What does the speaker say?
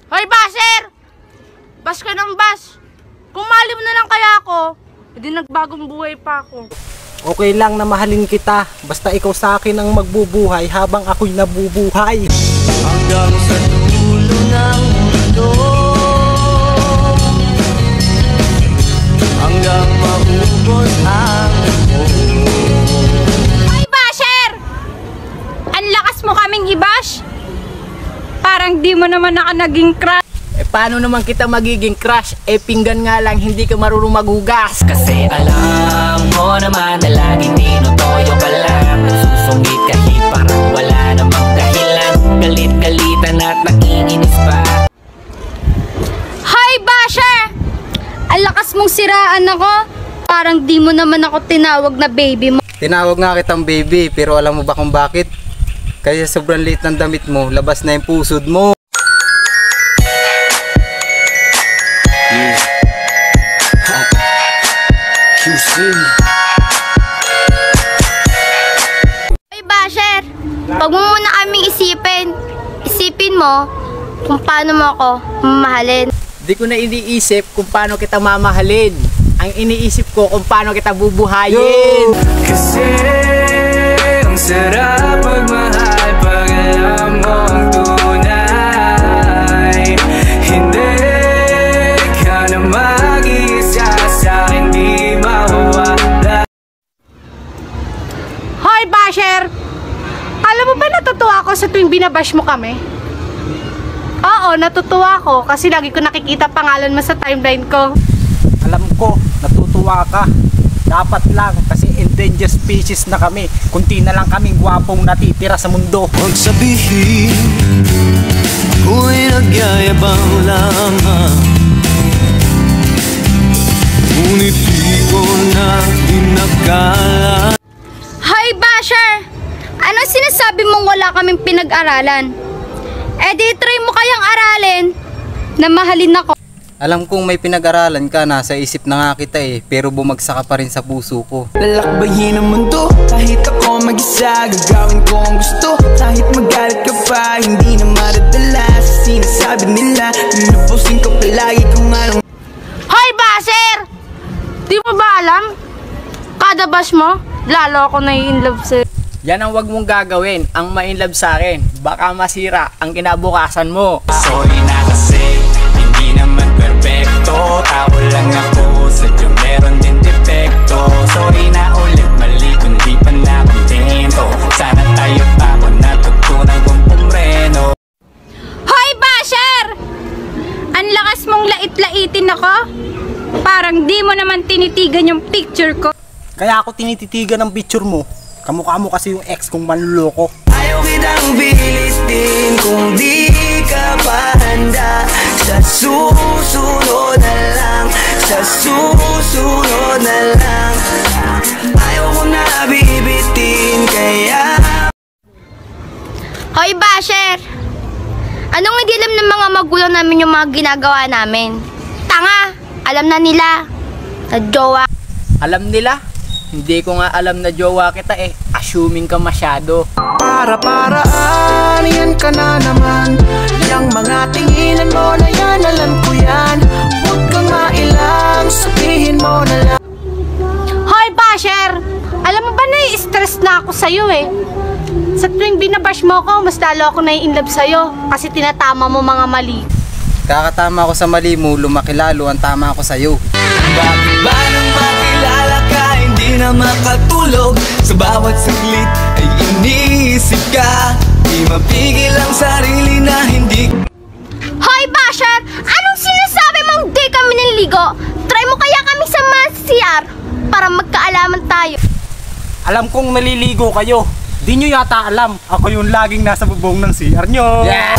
Hoy, Basher! Bas ka ng bas. Kung mali mo na lang kaya ako, hindi nagbagong buhay pa ako. Okay lang na mahalin kita, basta ikaw sa akin ang magbubuhay habang ako'y nabubuhay. Hanggang sa dulo ng mundo, hanggang maubos ang mundo. Hoy, Basher! Ang lakas mo kaming i-bash. Parang di mo naman ako naging crush. Paano naman kita magiging crush? Pinggan nga lang, hindi ka marunong maghugas. Kasi alam mo naman na laging tinutoyo ka lang. Nagsusungit kahit parang wala namang dahilan. Galit-galitan at nakikinis pa. Hoy, Basher! Ang lakas mong siraan ako. Parang di mo naman ako tinawag na baby mo. Tinawag nga kitang baby, pero alam mo ba kung bakit? Kasi sobrang liit ng damit mo, labas na yung pusod mo. Hoy, Basher! Huwag mo muna kaming isipin. Isipin mo kung paano mo ako mamahalin. Di ko na iniisip kung paano kita mamahalin. Ang iniisip ko kung paano kita bubuhayin. Kasi ang sarap magmahal pag alam mo ang tunay. Hindi ka na mag-isa sa akin, di mawawala. Hoy, Basher! Alam mo ba natutuwa ako sa tuwing binabash mo kami? Oo, natutuwa ako kasi lagi ko nakikita pangalan mo sa timeline ko. Alam ko, natutuwa ka. Dapat lang kasi endangered species na kami. Kunti na lang kaming gwapong natitira sa mundo. Huwag sabihin ako'y nagyayabang lamang, ngunit di ko na inakala. Hoy, Basher! Anong sinasabi mong wala kaming pinag-aralan? Di try mo kayang aralin na mahalin ako. Alam kong may pinag-aralan ka, nasa isip na nga kita pero bumagsak ka pa rin sa puso ko. Lalakbayin ang mundo, kahit ako mag-isa, gagawin ko ang gusto. Kahit magalit ka pa, hindi na madadala sa sinasabi nila. Lulubusin ko palagi kung anong... Hoy, Basher! Di mo ba alam? Kada bash mo, lalo ako nai-inlove sa'yo. Yan ang wag mong gagawin, ang ma-inlove sa akin. Baka masira ang kinabukasan mo. Sorry na kasi, hindi naman perfecto. Tao lang ako, sadyang meron din defecto. Sorry na ulit, mali kung di pa nakontento. Sana tayo pa kung natutunan kong pumreno. Hoy, Basher! Ang lakas mong lait-laitin ako. Parang di mo naman tinitigan yung picture ko. Kaya ako tinititigan ng picture mo. Kamukha mo kasi yung ex kong manluloko. Ayaw kitang bilis din kung di ka pa handa. Sa susunod na lang, sa susunod na lang. Ayaw ko na bibitin kaya. Hoy, Basher! Anong hindi alam ng mga magulang namin yung mga ginagawa namin? Tanga! Alam na nila. Na jowa. Alam nila? Hindi ko nga alam na jowa kita Assuming ka masyado. Para-paraan, yan ka na naman. Yang mga tinginan mo na yan, alam ko yan. Huwag kang mailang, sabihin mo na lang. Hoy, Basher! Alam mo ba nai-stress na ako sa'yo Sa tuwing binabash mo ako, mas lalo ako nai-inlove sa'yo. Kasi tinatama mo mga mali. Kakatama ako sa mali mo, lumaki lalo ang tama ako sa'yo. Bakit ba nang makilala ka, hindi na makatulog? Sa bawat saglit ay iniisip ka. Di mapigil ang sarili na hindi. Hoy, Basher! Anong sinasabi mong di kami niligo? Try mo kaya kami sa CR para magkaalaman tayo. Alam kong naliligo kayo. Di nyo yata alam, ako yung laging nasa bubong ng CR nyo. Yeah!